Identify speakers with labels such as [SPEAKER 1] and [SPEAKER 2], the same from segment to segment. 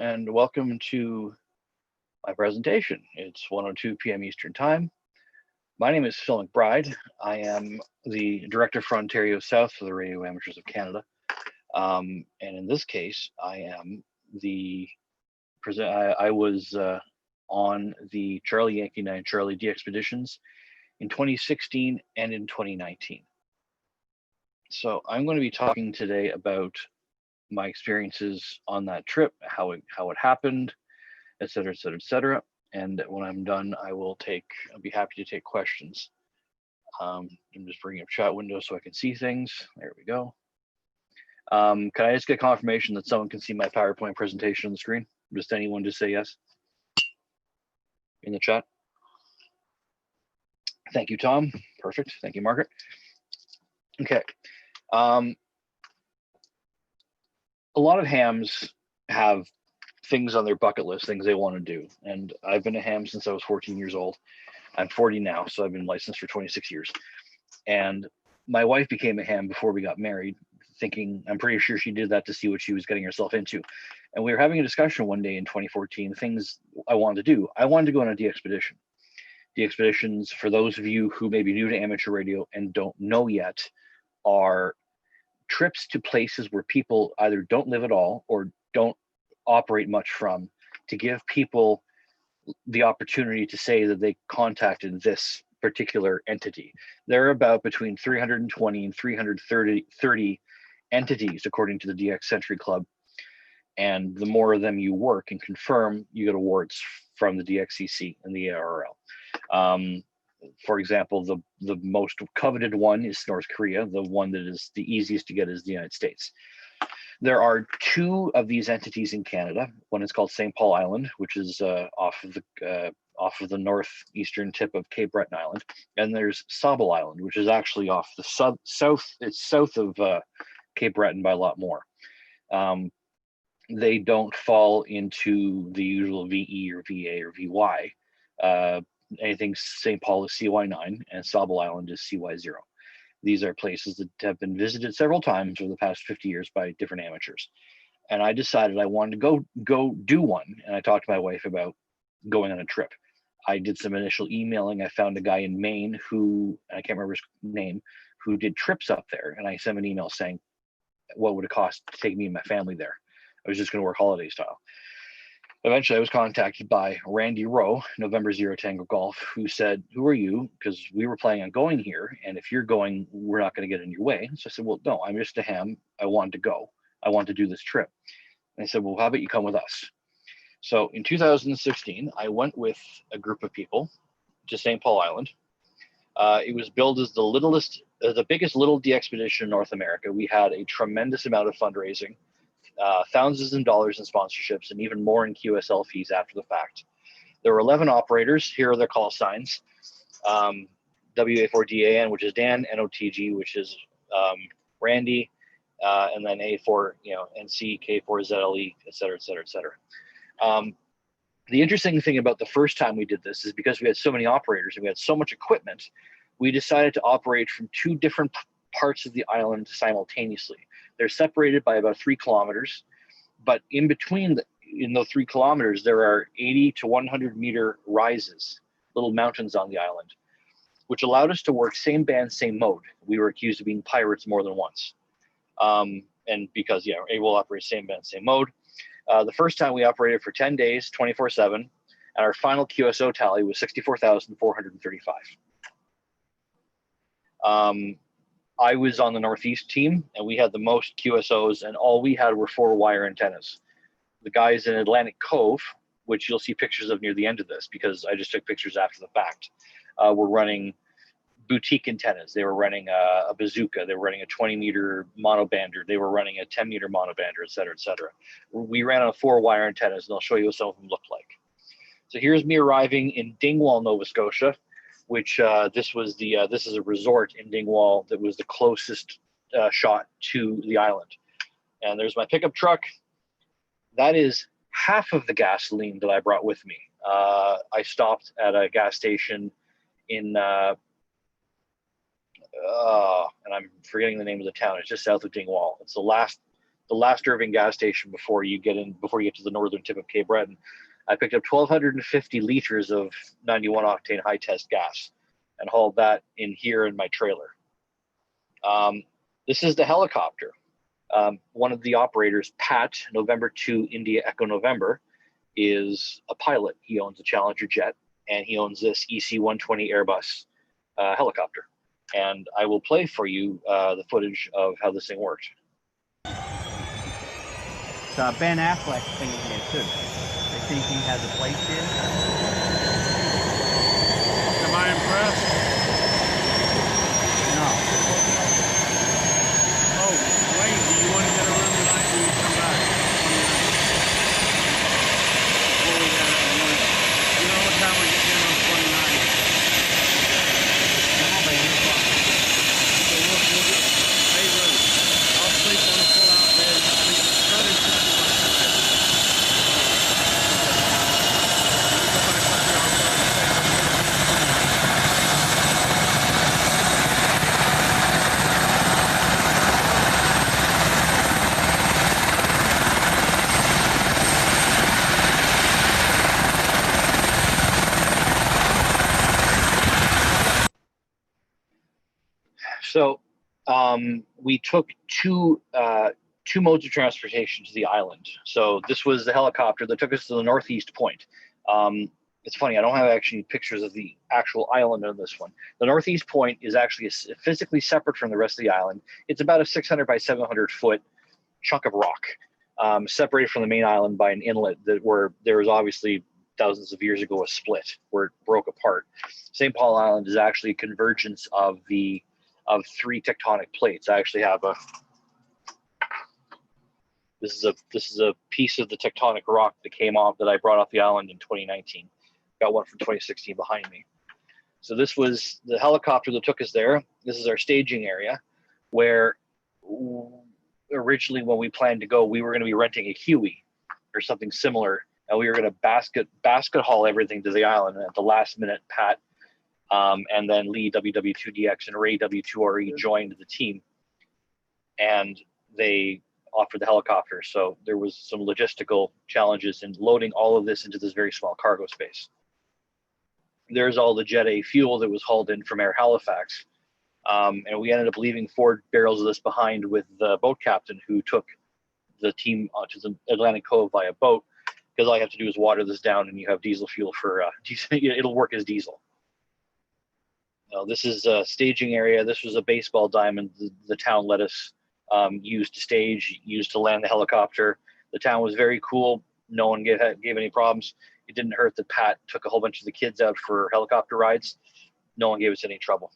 [SPEAKER 1] and welcome to my presentation. It's 1:02 p.m. Eastern Time. My name is Phil McBride. I am the Director for Ontario South for the Radio Amateurs of Canada. And in this case, I am the I was on the Charlie Yankee 9 Charlie DXPeditions in 2016 and in 2019. So I'm going to be talking today about my experiences on that trip, how it happened, et cetera, et cetera, et cetera. And when I'm done, I'll be happy to take questions. I'm just bringing up chat window so I can see things. There we go. Can I just get confirmation that someone can see my PowerPoint presentation on the screen? Just anyone just say yes in the chat. Thank you, Tom. Perfect. Thank you, Margaret. Okay. A lot of hams have things on their bucket list, things they want to do. And I've been a ham since I was 14 years old. I'm 40 now, so I've been licensed for 26 years. And my wife became a ham before we got married, thinking, I'm pretty sure she did that to see what she was getting herself into. And we were having a discussion one day in 2014, things I wanted to do. I wanted to go on a DXPedition. DXPeditions, for those of you who may be new to amateur radio and don't know yet, are trips to places where people either don't live at all or don't operate much from, to give people the opportunity to say that they contacted this particular entity. There are about between 320 and 330 entities, according to the DX Century Club. And the more of them you work and confirm, you get awards from the DXCC and the ARRL. For example, the most coveted one is North Korea. The one that is the easiest to get is the United States. There are two of these entities in Canada. One is called St. Paul Island, which is off of the northeastern tip of Cape Breton Island, and there's Sable Island, which is actually off the south. It's south of Cape Breton by a lot more. They don't fall into the usual VE or VA or VY. Anything St. Paul is CY9 and Sable Island is CY0. These are places that have been visited several times over the past 50 years by different amateurs. And I decided I wanted to go do one. And I talked to my wife about going on a trip. I did some initial emailing. I found a guy in Maine who, I can't remember his name, who did trips up there. And I sent him an email saying, what would it cost to take me and my family there? I was just going to work holiday style. Eventually, I was contacted by Randy Rowe, November 0 Tango Golf, who said, who are you? Because we were planning on going here, and if you're going, we're not going to get in your way. So I said, well, no, I'm just a ham. I want to go. I want to do this trip. And I said, well, how about you come with us? So in 2016, I went with a group of people to St. Paul Island. It was billed as the biggest little DXPedition in North America. We had a tremendous amount of fundraising. Thousands of dollars in sponsorships and even more in QSL fees after the fact. There were 11 operators. Here are their call signs. WA4DAN, which is Dan, NOTG, which is Randy, and then A4, NC, K4ZLE, et cetera, et cetera, et cetera. The interesting thing about the first time we did this is because we had so many operators and we had so much equipment, we decided to operate from two different parts of the island simultaneously. They're separated by about 3 kilometers, but in between in those 3 kilometers, there are 80 to 100 meter rises, little mountains on the island, which allowed us to work same band, same mode. We were accused of being pirates more than once. And because, able to operate same band, same mode. The first time we operated for 10 days, 24/7, and our final QSO tally was 64,435. I was on the Northeast team, and we had the most QSOs, and all we had were 4-wire antennas. The guys in Atlantic Cove, which you'll see pictures of near the end of this, because I just took pictures after the fact, were running boutique antennas. They were running a bazooka. They were running a 20-meter monobander. They were running a 10-meter monobander, et cetera, et cetera. We ran on 4-wire antennas, and I'll show you what some of them look like. So here's me arriving in Dingwall, Nova Scotia, which this is a resort in Dingwall that was the closest shot to the island. And there's my pickup truck. That is half of the gasoline that I brought with me. I stopped at a gas station in, and I'm forgetting the name of the town. It's just south of Dingwall. It's the the last Irving gas station before you get to the northern tip of Cape Breton. I picked up 1,250 liters of 91 octane high test gas and hauled that in here in my trailer. This is the helicopter. One of the operators, Pat, November 2 India Echo November, is a pilot. He owns a Challenger jet, and he owns this EC-120 Airbus helicopter. And I will play for you the footage of how this thing worked.
[SPEAKER 2] It's Ben Affleck thing here too. I think he has a place here.
[SPEAKER 3] Am I impressed?
[SPEAKER 2] No.
[SPEAKER 3] Oh, wait, do you want to get a room tonight when you come back? Before we have it, you know what time we're getting in on 29? Hey, look, I'll sleep on a pull-out bed. Starting 65%.
[SPEAKER 1] So we took two modes of transportation to the island. So this was the helicopter that took us to the northeast point. It's funny, I don't have actually pictures of the actual island on this one. The northeast point is actually physically separate from the rest of the island. It's about a 600 by 700 foot chunk of rock, separated from the main island by an inlet where there was obviously thousands of years ago a split where it broke apart. St. Paul Island is actually a convergence of three tectonic plates. I actually have this is a piece of the tectonic rock that came off that I brought off the island in 2019. Got one from 2016 behind me. So this was the helicopter that took us there. This is our staging area where originally when we planned to go, we were going to be renting a Huey or something similar. And we were going to basket haul everything to the island. And at the last minute, Pat and then Lee WW2DX and Ray W2RE joined the team, and they offered the helicopter. So there was some logistical challenges in loading all of this into this very small cargo space. There's all the Jet A fuel that was hauled in from Air Halifax. And we ended up leaving 4 barrels of this behind with the boat captain who took the team to the Atlantic Cove via boat, because all you have to do is water this down and you have diesel fuel for, it'll work as diesel. This is a staging area. This was a baseball diamond the town let us use to stage, used to land the helicopter. The town was very cool. No one gave any problems. It didn't hurt that Pat took a whole bunch of the kids out for helicopter rides. No one gave us any trouble.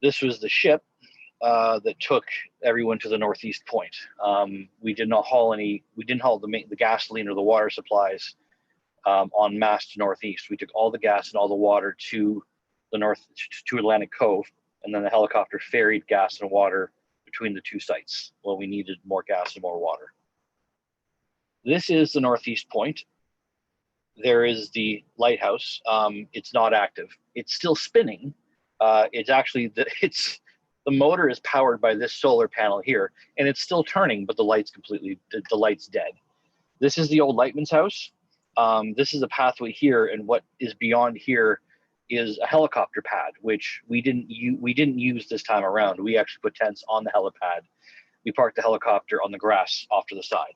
[SPEAKER 1] This was the ship that took everyone to the northeast point. We did not haul the gasoline or the water supplies en masse to northeast. We took all the gas and all the water to the north to Atlantic Cove, and then the helicopter ferried gas and water between the two sites when we needed more gas and more water. This is the northeast point. There is the lighthouse. It's not active. It's still spinning. It's actually the motor is powered by this solar panel here, and it's still turning, but the light's dead. This is the old lightman's house. This is a pathway here, and what is beyond here is a helicopter pad, which we didn't use this time around. We actually put tents on the helipad. We parked the helicopter on the grass off to the side.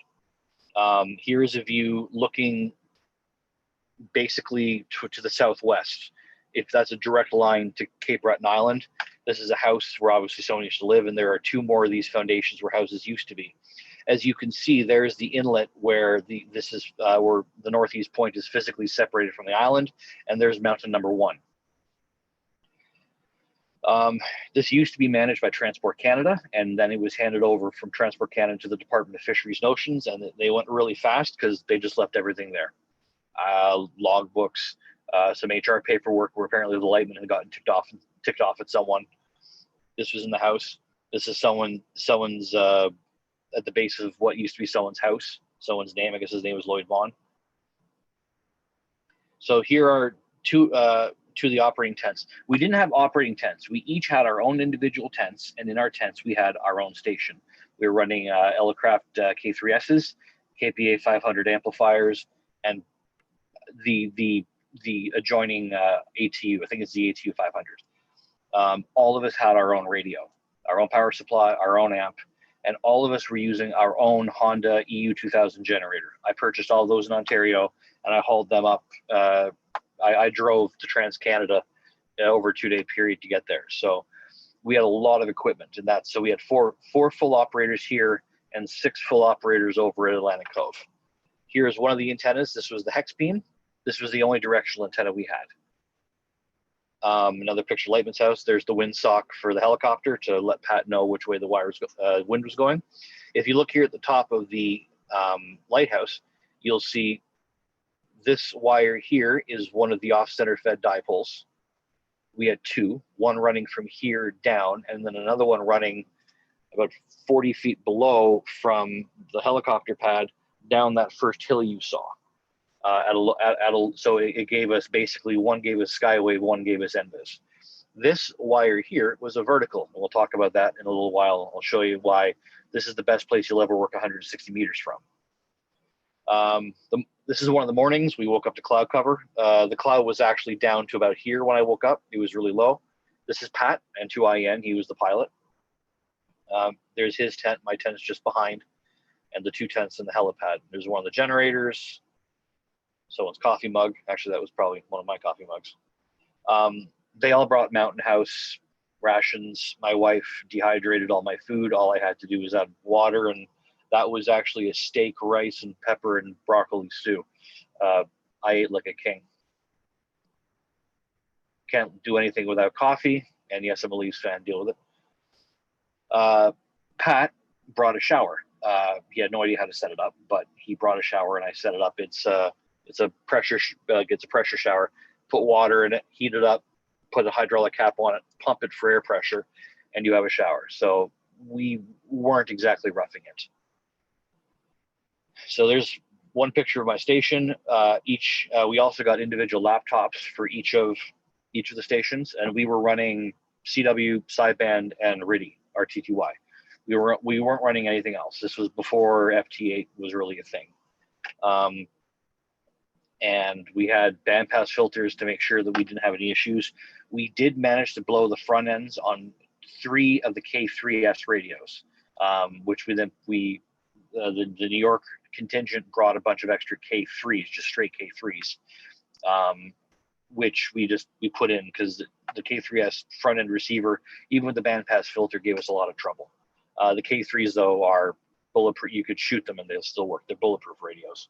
[SPEAKER 1] Here is a view looking basically to the southwest. If that's a direct line to Cape Breton Island, this is a house where obviously someone used to live, and there are 2 more of these foundations where houses used to be. As you can see, there's the inlet where where the northeast point is physically separated from the island, and there's mountain number 1. This used to be managed by Transport Canada, and then it was handed over from Transport Canada to the Department of Fisheries and Oceans, and they went really fast because they just left everything there. Logbooks, some HR paperwork where apparently the lightman had gotten ticked off at someone. This was in the house. This is someone's at the base of what used to be someone's house, someone's name. I guess his name was Lloyd Vaughn. So here are two to the operating tents. We didn't have operating tents. We each had our own individual tents, and in our tents we had our own station. We were running Elecraft K3Ss, KPA 500 amplifiers, and the adjoining ATU. I think it's the ATU 500. All of us had our own radio, our own power supply, our own amp, and all of us were using our own Honda EU 2000 generator. I purchased all those in Ontario, and I hauled them up. I drove to Trans-Canada over a 2-day period to get there. So we had a lot of equipment in that. So we had four full operators here and 6 full operators over at Atlantic Cove. Here's one of the antennas. This was the hex beam. This was the only directional antenna we had. Another picture of Lightman's house. There's the windsock for the helicopter to let Pat know which way the wind was going. If you look here at the top of the lighthouse, you'll see this wire here is one of the off-center fed dipoles. We had 2, one running from here down, and then another one running about 40 feet below from the helicopter pad down that first hill you saw. So it gave us basically, one gave us Skywave, one gave us NVIS. This wire here was a vertical, and we'll talk about that in a little while. I'll show you why this is the best place you'll ever work 160 meters from. This is one of the mornings. We woke up to cloud cover. The cloud was actually down to about here when I woke up. It was really low. This is Pat and 2IN. He was the pilot. There's his tent. My tent's just behind, and the 2 tents in the helipad. There's one of the generators. Someone's coffee mug. Actually, that was probably one of my coffee mugs. They all brought Mountain House rations. My wife dehydrated all my food. All I had to do was add water, and that was actually a steak, rice, and pepper and broccoli stew. I ate like a king. Can't do anything without coffee, and yes, I'm a Leafs fan. Deal with it. Pat brought a shower. He had no idea how to set it up, but he brought a shower, and I set it up. It's a pressure shower. Put water in it, heat it up, put a hydraulic cap on it, pump it for air pressure, and you have a shower. So we weren't exactly roughing it. So there's one picture of my station. We also got individual laptops for each of the stations, and we were running CW, sideband, and RTTY. We weren't running anything else. This was before FT8 was really a thing. And we had bandpass filters to make sure that we didn't have any issues. We did manage to blow the front ends on 3 of the K3S radios, which the New York contingent brought a bunch of extra K3s, just straight K3s, which we put in because the K3S front end receiver, even with the bandpass filter, gave us a lot of trouble. The K3s though are bulletproof. You could shoot them and they'll still work. They're bulletproof radios.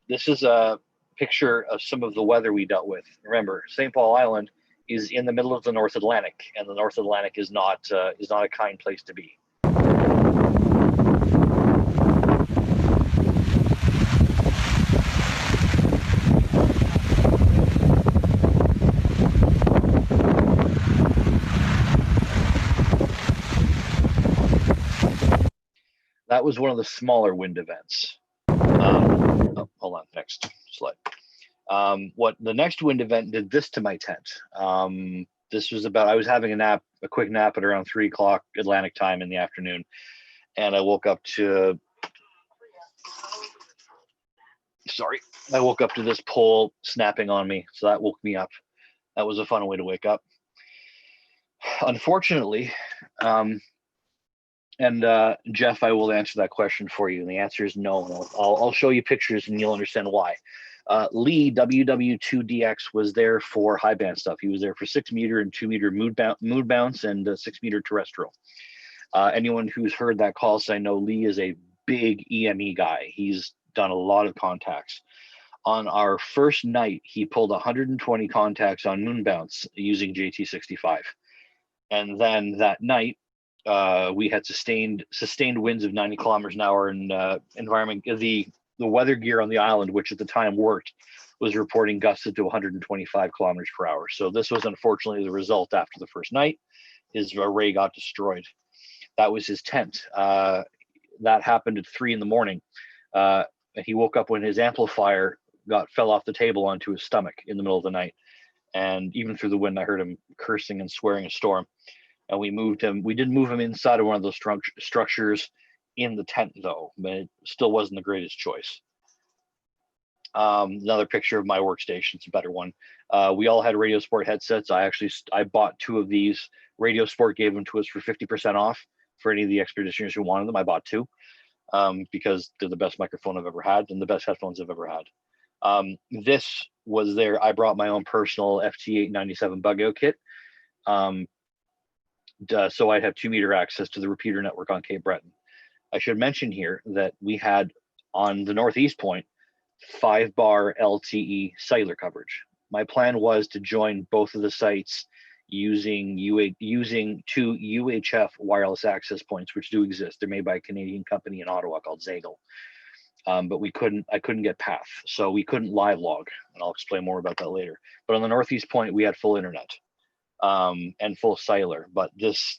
[SPEAKER 1] This is a picture of some of the weather we dealt with. Remember, St. Paul Island is in the middle of the North Atlantic, and the North Atlantic is not a kind place to be. That was one of the smaller wind events. Hold on, next slide. What the next wind event did this to my tent. This was I was having a quick nap at around 3 o'clock Atlantic time in the afternoon. And I woke up to this pole snapping on me. So that woke me up. That was a fun way to wake up. Unfortunately, Jeff, I will answer that question for you. And the answer is no. I'll show you pictures and you'll understand why. Lee, WW2DX, was there for high band stuff. He was there for 6 meter and 2 meter mood bounce and 6 meter terrestrial. Anyone who's heard that call sign know Lee is a big EME guy. He's done a lot of contacts. On our first night, he pulled 120 contacts on moon bounce using JT65. And then that night, we had sustained winds of 90 kilometers an hour, and environment. The weather gear on the island, which at the time worked, was reporting gusts to 125 kilometers per hour. So this was unfortunately the result after the first night. His array got destroyed. That was his tent. That happened at 3 in the morning. He woke up when his amplifier fell off the table onto his stomach in the middle of the night. And even through the wind, I heard him cursing and swearing a storm. And we moved him. We did move him inside of one of those structures in the tent, though, but it still wasn't the greatest choice. Another picture of my workstation. It's a better one. We all had Radio Sport headsets. I bought 2 of these. Radio Sport gave them to us for 50% off for any of the expeditioners who wanted them. I bought 2 because they're the best microphone I've ever had and the best headphones I've ever had. This was there. I brought my own personal FT897 bug out kit. So I'd have 2-meter access to the repeater network on Cape Breton. I should mention here that we had on the northeast point 5-bar LTE cellular coverage. My plan was to join both of the sites using 2 UHF wireless access points, which do exist. They're made by a Canadian company in Ottawa called Zagel. But I couldn't get path, so we couldn't live log, and I'll explain more about that later. But on the northeast point, we had full internet and full cellular. But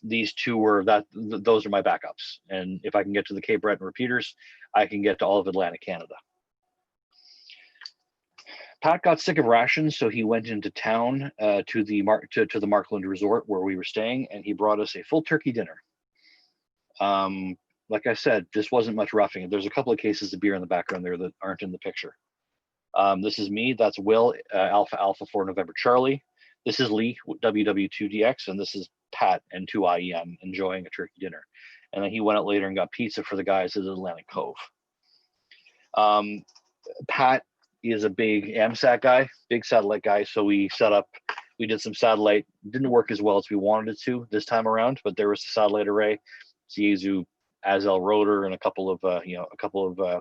[SPEAKER 1] these 2 were those are my backups. And if I can get to the Cape Breton repeaters, I can get to all of Atlantic Canada. Pat got sick of rations, so he went into town to the Markland Resort where we were staying, and he brought us a full turkey dinner. Like I said, this wasn't much roughing. There's a couple of cases of beer in the background there that aren't in the picture. This is me. That's Will, Alpha 4 November Charlie. This is Lee, WW2DX, and this is Pat and 2IEM enjoying a turkey dinner. And then he went out later and got pizza for the guys at Atlantic Cove. Pat is a big AMSAT guy, big satellite guy. So we did some satellite. Didn't work as well as we wanted it to this time around, but there was the satellite array, Ziezu, Azel rotor, and a couple of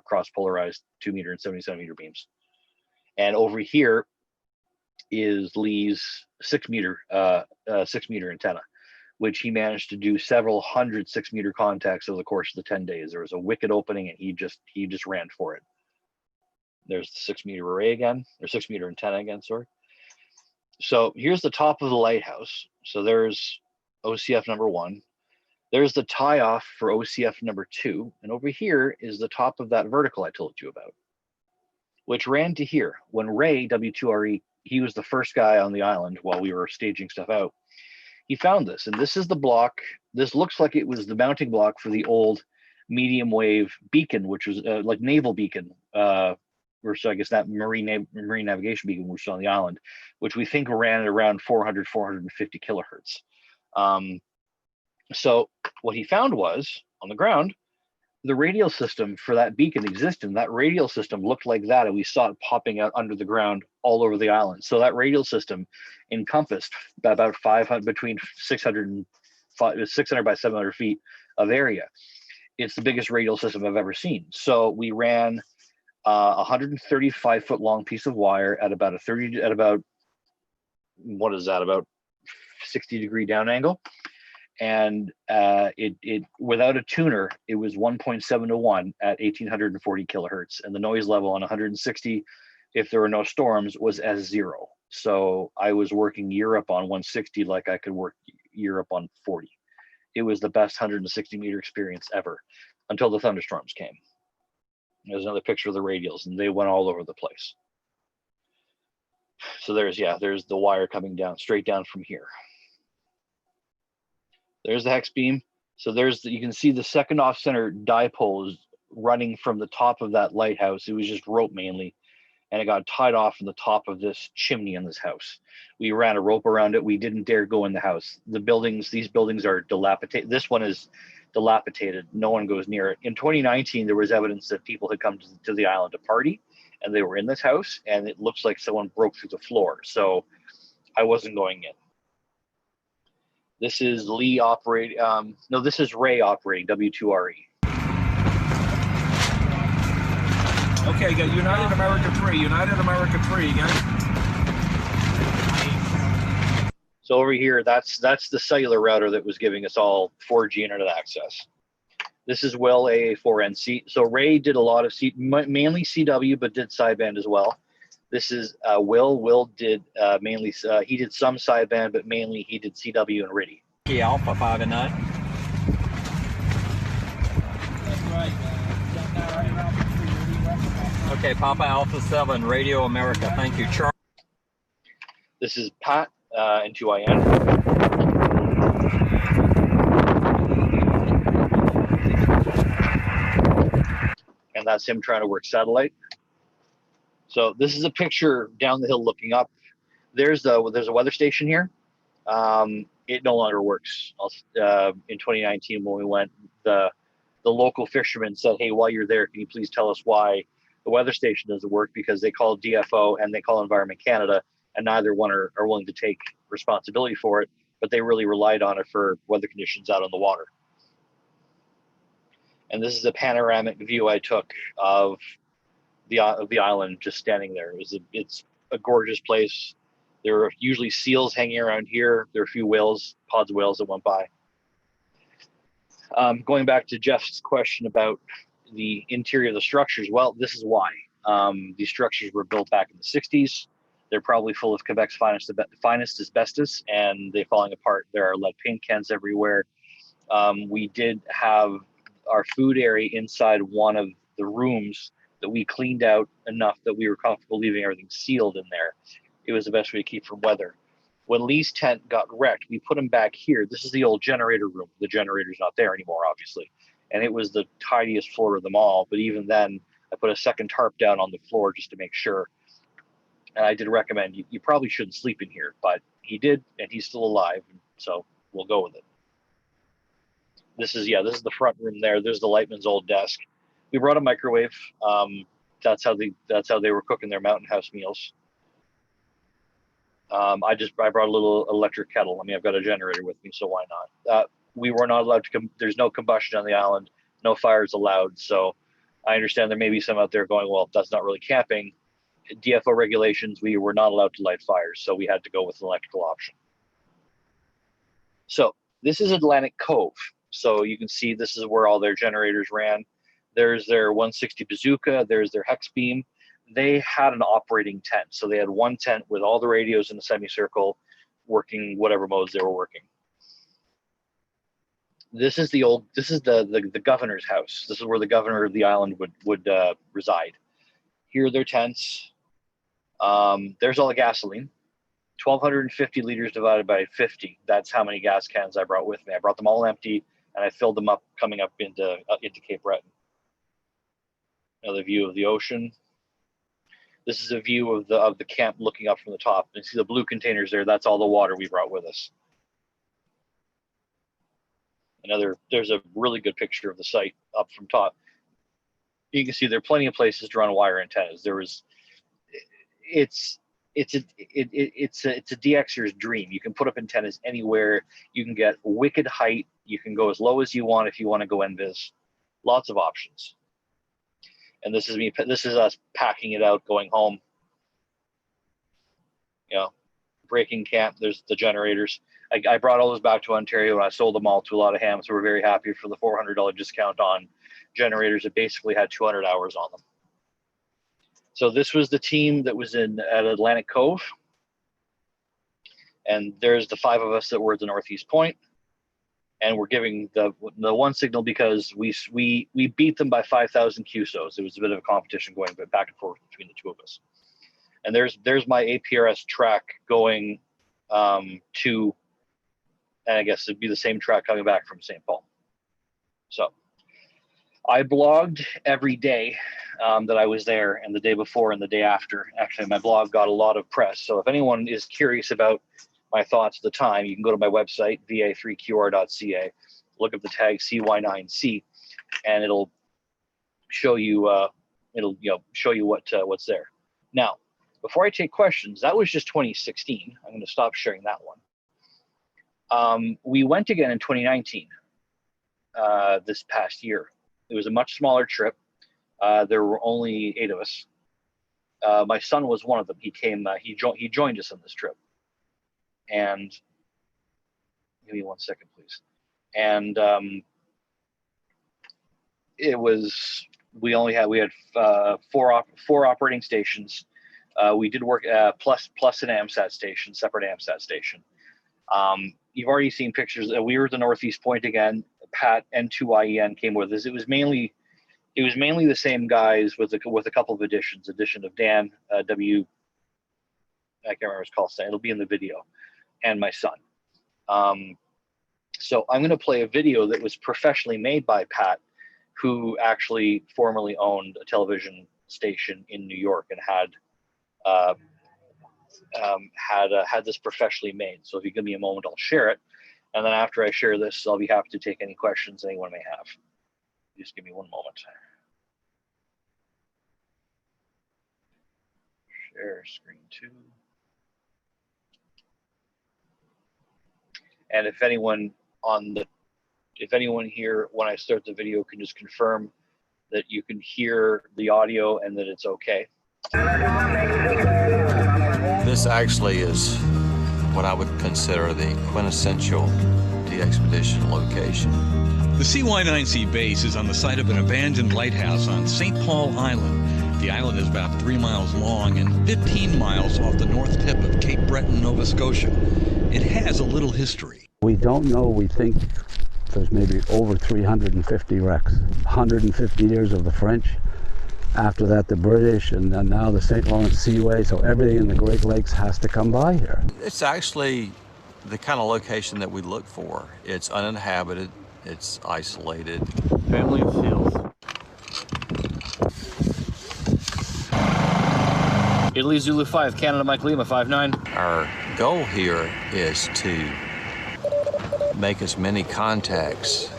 [SPEAKER 1] cross polarized 2-meter and 77-meter beams. And over here is Lee's 6-meter antenna, which he managed to do several hundred 6-meter contacts over the course of the 10 days. There was a wicket opening, and he just ran for it. There's the 6-meter array again, or 6-meter antenna again, sorry. So here's the top of the lighthouse. So there's OCF number 1. There's the tie-off for OCF number 2. And over here is the top of that vertical I told you about, which ran to here. When Ray, W2RE, he was the first guy on the island while we were staging stuff out, he found this. And this is the block. This looks like it was the mounting block for the old medium wave beacon, which was like naval beacon, or so I guess that marine navigation beacon, which was on the island, which we think ran at around 400, 450 kilohertz. So what he found was, on the ground, the radial system for that beacon existed, and that radial system looked like that, and we saw it popping out under the ground all over the island. So that radial system encompassed about 500, between 600 by 700 feet of area. It's the biggest radial system I've ever seen. So we ran a 135-foot long piece of wire at about what is that, about 60-degree down angle. And it without a tuner, it was 1.7 to 1 at 1840 kilohertz, and the noise level on 160, if there were no storms, was as 0. So I was working Europe on 160 like I could work Europe on 40. It was the best 160-meter experience ever until the thunderstorms came. There's another picture of the radials, and they went all over the place. So there's the wire coming down, straight down from here. There's the hex beam. So you can see the second off center dipole is running from the top of that lighthouse. It was just rope mainly, and it got tied off in the top of this chimney in this house. We ran a rope around it. We didn't dare go in the house. These buildings are dilapidated. This one is dilapidated. No one goes near it. In 2019, there was evidence that people had come to the island to party, and they were in this house, and it looks like someone broke through the floor. So I wasn't going in. This is Lee operating, no, this is Ray operating, W2RE.
[SPEAKER 4] Okay, got United America 3, United America 3 again.
[SPEAKER 1] So over here, that's the cellular router that was giving us all 4G internet access. This is Will, AA4NC. So Ray did a lot of mainly CW, but did sideband as well. This is Will. Will did mainly, he did some sideband, but mainly he did CW and RIDI.
[SPEAKER 2] Yeah, Alpha 5 and 9.
[SPEAKER 3] That's right.
[SPEAKER 5] Okay, Papa Alpha 7, Radio America. Thank you. Charlie.
[SPEAKER 1] This is Pat, N2IN. And that's him trying to work satellite. So this is a picture down the hill looking up. There's a weather station here. It no longer works. In 2019, when we went, the local fishermen said, "Hey, while you're there, can you please tell us why the weather station doesn't work?" Because they call DFO and they call Environment Canada, and neither one are willing to take responsibility for it. But they really relied on it for weather conditions out on the water. And this is a panoramic view I took of the island, just standing there. It's a gorgeous place. There are usually seals hanging around here. There are a few whales, pods of whales that went by. Going back to Jeff's question about the interior of the structures, well, this is why. These structures were built back in the 60s. They're probably full of Quebec's finest asbestos, and they're falling apart. There are lead paint cans everywhere. We did have our food area inside one of the rooms that we cleaned out enough that we were comfortable leaving everything sealed in there. It was the best way to keep from weather. When Lee's tent got wrecked, we put him back here. This is the old generator room. The generator's not there anymore, obviously. And it was the tidiest floor of them all. But even then, I put a second tarp down on the floor just to make sure. And I did recommend you probably shouldn't sleep in here, but he did, and he's still alive. So we'll go with it. This is the front room there. There's the Lightman's old desk. We brought a microwave. That's how they were cooking their Mountain House meals. I brought a little electric kettle. I mean, I've got a generator with me, so why not? We were not allowed to there's no combustion on the island, no fires allowed. So I understand there may be some out there going, well, that's not really camping. DFO regulations, we were not allowed to light fires, so we had to go with an electrical option. So this is Atlantic Cove. So you can see this is where all their generators ran. There's their 160 bazooka. There's their hex beam. They had an operating tent. So they had one tent with all the radios in the semicircle working whatever modes they were working. This is the governor's house. This is where the governor of the island would reside. Here are their tents. There's all the gasoline. 1,250 liters divided by 50. That's how many gas cans I brought with me. I brought them all empty, and I filled them up coming up into Cape Breton. Another view of the ocean. This is a view of the camp looking up from the top. You see the blue containers there. That's all the water we brought with us. There's a really good picture of the site up from top. You can see there are plenty of places to run wire antennas. It's a DXer's dream. You can put up antennas anywhere. You can get wicked height. You can go as low as you want if you want to go NVIS. Lots of options. And this is me. This is us packing it out, going home. Breaking camp. There's the generators. I brought all those back to Ontario and I sold them all to a lot of hams. So we're very happy for the $400 discount on generators that basically had 200 hours on them. So this was the team that was at Atlantic Cove. And there's the 5 of us that were at the Northeast Point. And we're giving the one signal because we beat them by 5,000 QSOs. It was a bit of a competition going back and forth between the two of us. And there's my APRS track going to, and I guess it'd be the same track coming back from St. Paul. So I blogged every day that I was there, and the day before and the day after. Actually, my blog got a lot of press. So if anyone is curious about my thoughts at the time, you can go to my website, va3qr.ca, look up the tag CY9C, and it'll show you what's there. Now, before I take questions, that was just 2016. I'm going to stop sharing that one. We went again in 2019, this past year. It was a much smaller trip. There were only 8 of us. My son was one of them. He came. He joined us on this trip. And give me 1 second, please. And we had 4 operating stations. We did work plus an AMSAT station, separate AMSAT station. You've already seen pictures. We were at the Northeast Point again. Pat N2IEN came with us. It it was mainly the same guys with a couple of additions. Addition of Dan W. I can't remember what it's called. It'll be in the video, and my son. So I'm going to play a video that was professionally made by Pat, who actually formerly owned a television station in New York and had this professionally made. So if you give me a moment, I'll share it. And then after I share this, I'll be happy to take any questions anyone may have. Just give me one moment. Share screen 2. And if anyone here, when I start the video, can just confirm that you can hear the audio and that it's okay.
[SPEAKER 6] This actually is what I would consider the quintessential DXPedition location.
[SPEAKER 7] The CY9C base is on the site of an abandoned lighthouse on St. Paul Island. The island is about 3 miles long and 15 miles off the north tip of Cape Breton, Nova Scotia. It has a little history.
[SPEAKER 8] We don't know. We think there's maybe over 350 wrecks. 150 years of the French. After that, the British, and then now the St. Lawrence Seaway. So everything in the Great Lakes has to come by here.
[SPEAKER 6] It's actually the kind of location that we look for. It's uninhabited. It's isolated.
[SPEAKER 2] Family of seals.
[SPEAKER 1] Italy Zulu 5, Canada Mike Lima 5-9.
[SPEAKER 6] Our goal here is to make as many contacts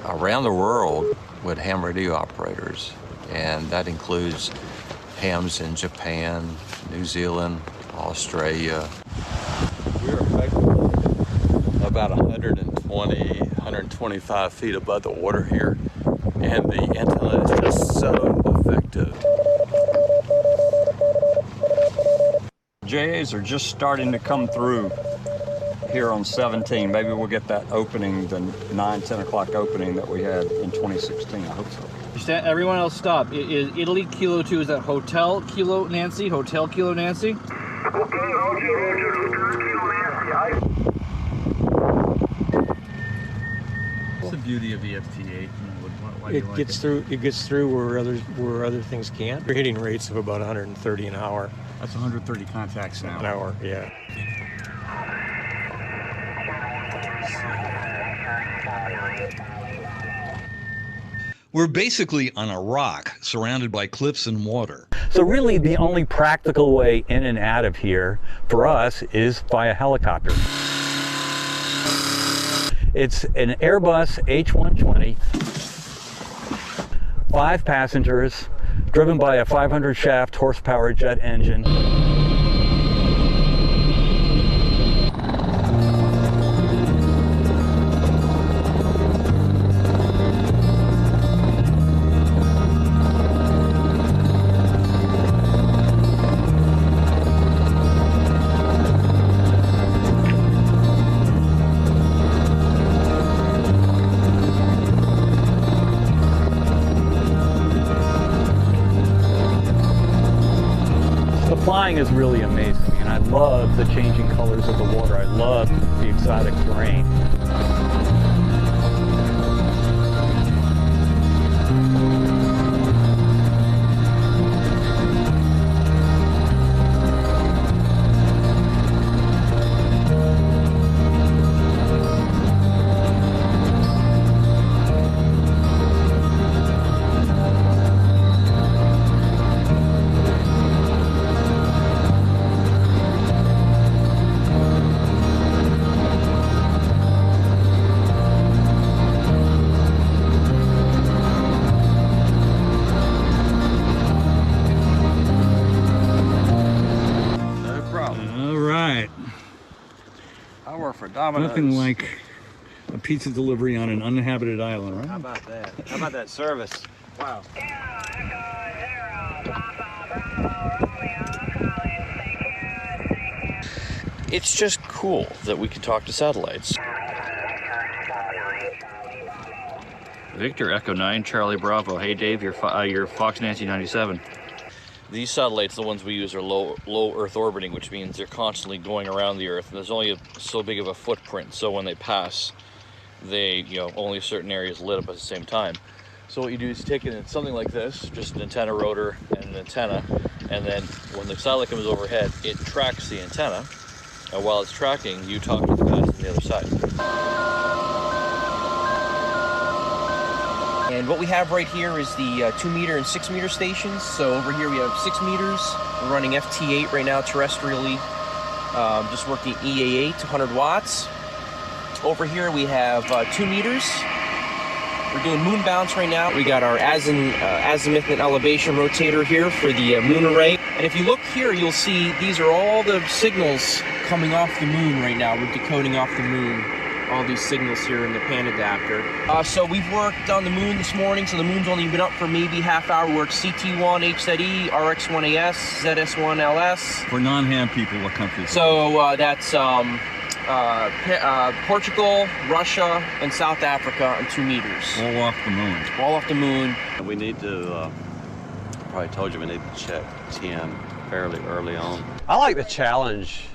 [SPEAKER 6] around the world with ham radio operators, and that includes hams in Japan, New Zealand, Australia. We're effectively about 120, 125 feet above the water here, and the antenna is just so effective.
[SPEAKER 5] JAs are just starting to come through here on 17. Maybe we'll get that opening, the 9-10 o'clock opening that we had in 2016. I hope so.
[SPEAKER 9] Everyone else stop. Is Italy Kilo 2, is that Hotel Kilo Nancy? Hotel Kilo Nancy?
[SPEAKER 10] Okay, Roger, Kilo Nancy.
[SPEAKER 11] What's the beauty of EFT8?
[SPEAKER 12] It gets through where other things can't. We're hitting rates of about 130 an hour.
[SPEAKER 11] That's 130 contacts now.
[SPEAKER 12] An hour, yeah.
[SPEAKER 7] We're basically on a rock surrounded by cliffs and water.
[SPEAKER 2] So really the only practical way in and out of here for us is via helicopter. It's an Airbus H120, 5 passengers, driven by a 500 shaft horsepower jet engine. Flying is really amazing, and I love the changing colors of the water. I love the exotic terrain.
[SPEAKER 11] Nothing like a pizza delivery on an uninhabited island, right?
[SPEAKER 5] How about that? How about that service? Wow.
[SPEAKER 1] It's just cool that we can talk to satellites. Victor Echo 9, Charlie Bravo. Hey Dave, you're Fox Nancy 97. These satellites, the ones we use, are low Earth orbiting, which means they're constantly going around the Earth. And there's only so big of a footprint, so when they pass, they, only certain areas lit up at the same time. So what you do is take it something like this, just an antenna rotor and an antenna, and then when the satellite comes overhead, it tracks the antenna, and while it's tracking, you talk to the guys on the other side.
[SPEAKER 13] And what we have right here is the 2 meter and 6 meter stations. So over here we have 6 meters. We're running FT8 right now terrestrially, just working EA8 to 100 watts. Over here we have 2 meters. We're doing moon bounce right now. We got our azimuth and elevation rotator here for the moon array. And if you look here, you'll see these are all the signals coming off the moon right now. We're decoding off the moon, all these signals here in the pan adapter. So we've worked on the moon this morning, so the moon's only been up for maybe half hour. We worked CT1, HZE, RX1AS, ZS1LS.
[SPEAKER 11] For non-ham people, what countries?
[SPEAKER 13] So that's Portugal, Russia, and South Africa on 2 meters.
[SPEAKER 11] All off the moon.
[SPEAKER 13] All off the moon.
[SPEAKER 14] We need to, probably told you we need to check 10 fairly early on.
[SPEAKER 15] I like the challenge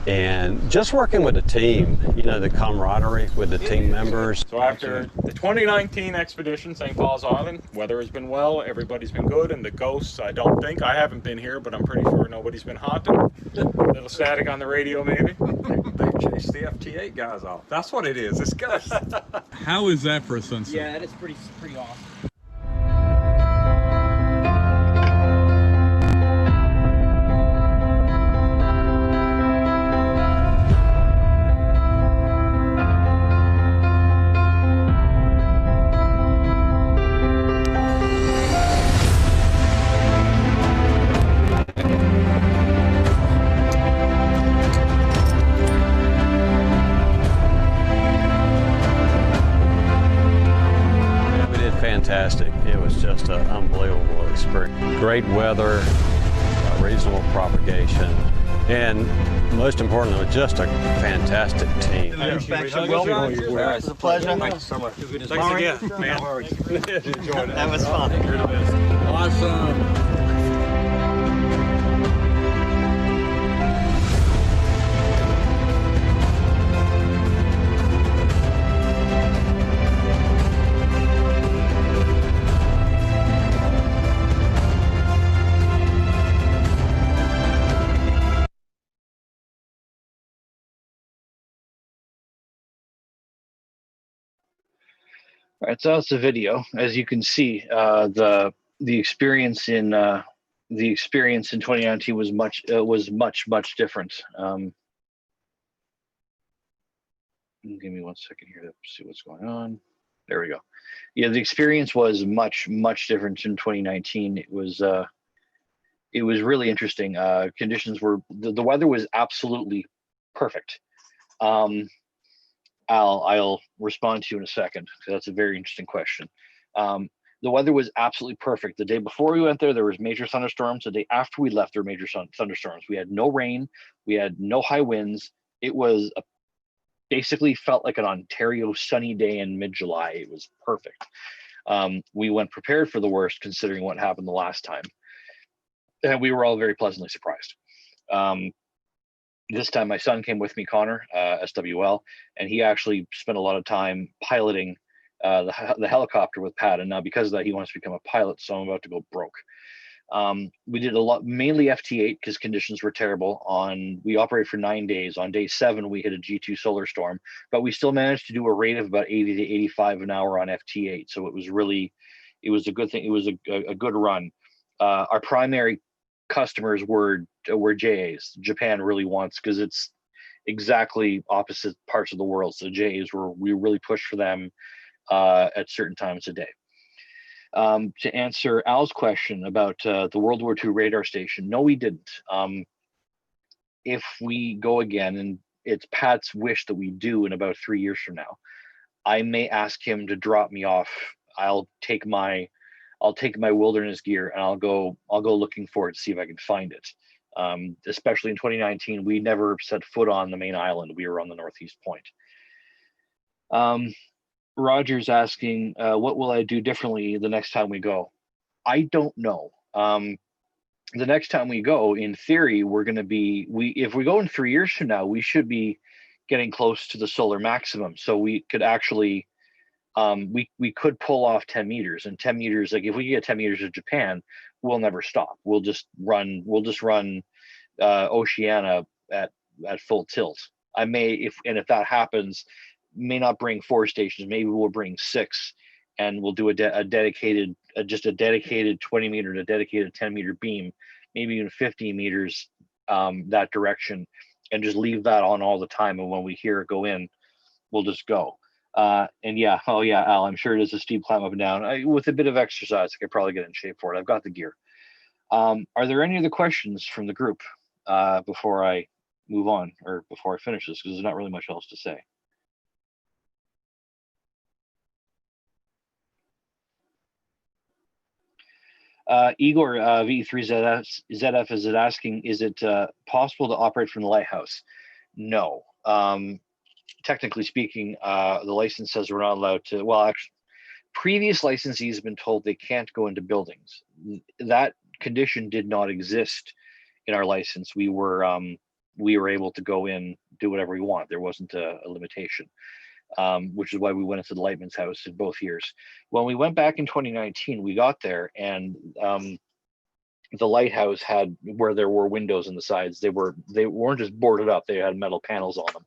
[SPEAKER 15] and just working with the team, you know, the camaraderie with the team members.
[SPEAKER 2] So after the 2019 expedition, St. Paul's Island, weather has been well, everybody's been good, and the ghosts, I haven't been here, but I'm pretty sure nobody's been haunted. A little static on the radio, maybe.
[SPEAKER 5] They chased the FT8 guys off. That's what it is. It's ghosts.
[SPEAKER 11] How is that for a sunset?
[SPEAKER 13] Yeah, that is pretty awesome.
[SPEAKER 15] Fantastic. It was just an unbelievable experience. Great weather, reasonable propagation, and most importantly, just a fantastic team.
[SPEAKER 13] It's a pleasure.
[SPEAKER 2] Thanks so much.
[SPEAKER 13] Thanks
[SPEAKER 2] again, man.
[SPEAKER 13] No worries.
[SPEAKER 2] Enjoyed it.
[SPEAKER 13] That was fun.
[SPEAKER 2] You're the best.
[SPEAKER 11] Awesome.
[SPEAKER 1] All right, so that's the video. As you can see, the experience in 2019 was much different. Give me 1 second here to see what's going on. There we go. Yeah, the experience was much different in 2019. It was really interesting. Conditions were the weather was absolutely perfect. I'll respond to you in a second, because that's a very interesting question. The weather was absolutely perfect. The day before we went there was major thunderstorms. The day after we left, there were major thunderstorms. We had no rain. We had no high winds. It was basically felt like an Ontario sunny day in mid-July. It was perfect. We went prepared for the worst, considering what happened the last time. And we were all very pleasantly surprised. This time my son came with me, Connor, SWL, and he actually spent a lot of time piloting the helicopter with Pat. And now because of that, he wants to become a pilot, so I'm about to go broke. We did a lot, mainly FT8, because conditions were terrible. We operated for 9 days. On day 7, we hit a G2 solar storm, but we still managed to do a rate of about 80 to 85 an hour on FT8. So it was a good thing. It was a good run. Our primary customers were JAs. Japan really wants, because it's exactly opposite parts of the world. So JAs we really push for them at certain times a day. To answer Al's question about the World War II radar station, no, we didn't. If we go again, and it's Pat's wish that we do in about 3 years from now, I may ask him to drop me off. I'll take my wilderness gear and I'll go looking for it to see if I can find it. Especially in 2019, we never set foot on the main island. We were on the northeast point. Roger's asking, what will I do differently the next time we go? I don't know. The next time we go, in theory, we're going to be, if we go in 3 years from now, we should be getting close to the solar maximum. So we could actually we could pull off 10 meters, and 10 meters, like if we get 10 meters of Japan, we'll never stop. We'll just run Oceania at full tilt. I may, if that happens, may not bring 4 stations. Maybe we'll bring 6, and we'll do a dedicated 20 meter and a dedicated 10 meter beam, maybe even 50 meters that direction, and just leave that on all the time. And when we hear it go in, we'll just go. And yeah, oh yeah, Al, I'm sure it is a steep climb up and down. With a bit of exercise, I could probably get in shape for it. I've got the gear. Are there any other questions from the group before I move on, or before I finish this? Because there's not really much else to say. Igor V3ZF is asking, is it possible to operate from the lighthouse? No. Technically speaking, the license says we're not allowed to. Well, actually, previous licensees have been told they can't go into buildings. That condition did not exist in our license. We were able to go in, do whatever we want. There wasn't a limitation, which is why we went into the lightman's house in both years. When we went back in 2019, we got there, and the lighthouse had, where there were windows on the sides, they weren't just boarded up. They had metal panels on them.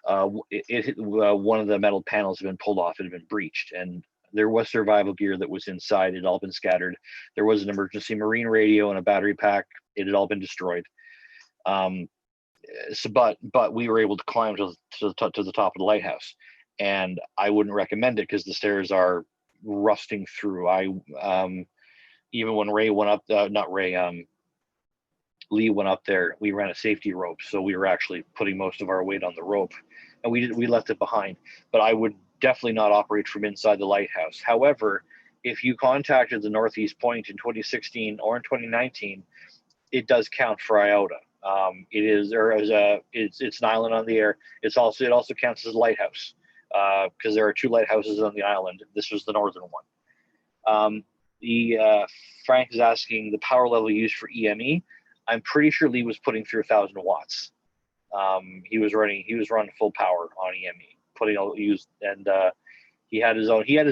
[SPEAKER 1] One of the metal panels had been pulled off. It had been breached, and there was survival gear that was inside. It had all been scattered. There was an emergency marine radio and a battery pack. It had all been destroyed. But we were able to climb to the top of the lighthouse, and I wouldn't recommend it because the stairs are rusting through. Even when Ray went up, Lee went up there, we ran a safety rope, so we were actually putting most of our weight on the rope, and we left it behind. But I would definitely not operate from inside the lighthouse. However, if you contacted the Northeast Point in 2016 or in 2019, it does count for IOTA. It's an island on the air. It also counts as a lighthouse because there are 2 lighthouses on the island. This was the northern one. Frank is asking the power level used for EME. I'm pretty sure Lee was putting through 1,000 watts. He was running full power on EME, he had his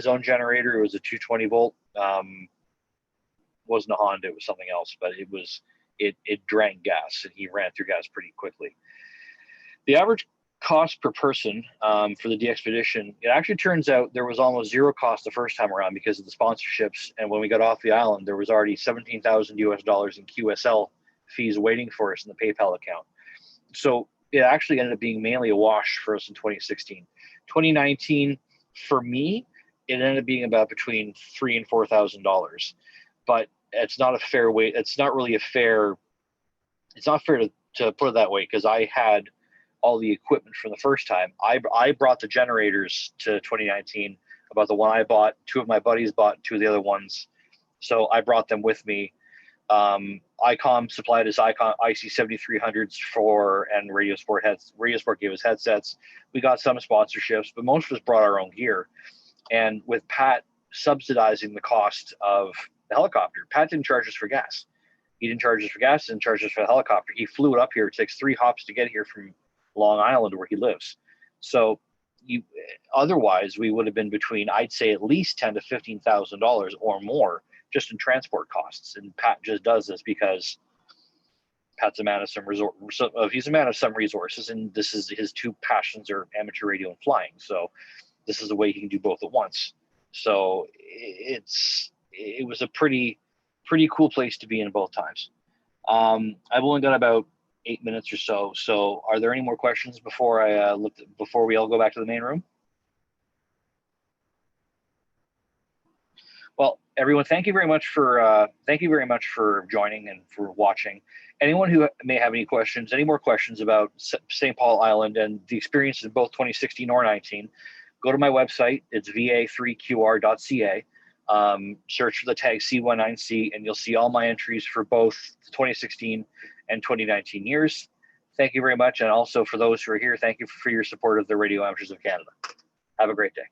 [SPEAKER 1] own generator. It was a 220 volt. Wasn't a Honda, it was something else, but it drank gas, and he ran through gas pretty quickly. The average cost per person for the DXPedition, it actually turns out there was almost zero cost the first time around because of the sponsorships. And when we got off the island, there was already $17,000 in QSL fees waiting for us in the PayPal account. So it actually ended up being mainly a wash for us in 2016. 2019, for me, it ended up being about between $3,000 and $4,000. But it's not a fair way. It's not really a fair. It's not fair to put it that way, because I had all the equipment from the first time. I brought the generators to 2019. About the one I bought, 2 of my buddies bought 2 of the other ones, so I brought them with me. ICOM supplied us IC7300s and Radio Sport gave us headsets. We got some sponsorships, but most of us brought our own gear. And with Pat subsidizing the cost of the helicopter, Pat didn't charge us for gas. He didn't charge us for gas, didn't charge us for the helicopter. He flew it up here. It takes 3 hops to get here from Long Island, where he lives. So otherwise we would have been between, I'd say, at least $10,000 to $15,000 or more just in transport costs. And Pat just does this because Pat's a man of he's a man of some resources, and this is his 2 passions are amateur radio and flying. So this is the way he can do both at once. So it was a pretty cool place to be in both times. I've only got about 8 minutes or so. So are there any more questions before we all go back to the main room? Well, everyone, thank you very much for joining and for watching. Anyone who may have any questions, any more questions about St. Paul Island and the experiences in both 2016 or 19, go to my website. It's va3qr.ca. Search for the tag CY9C, and you'll see all my entries for both the 2016 and 2019 years. Thank you very much. And also for those who are here, thank you for your support of the Radio Amateurs of Canada. Have a great day.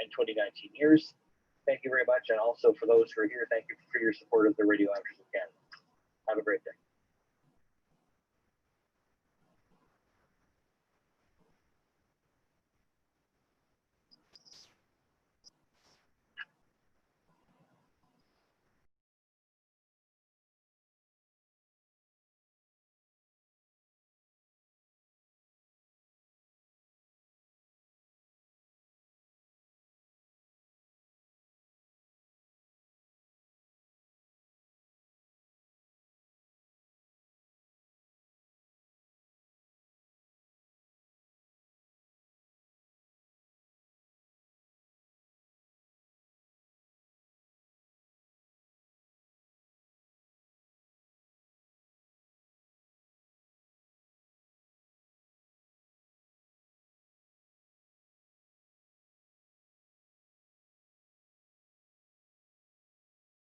[SPEAKER 1] and 2019 years. Thank you very much. And also for those who are here, thank you for your support of the Radio Amateurs of Canada. Have a great day.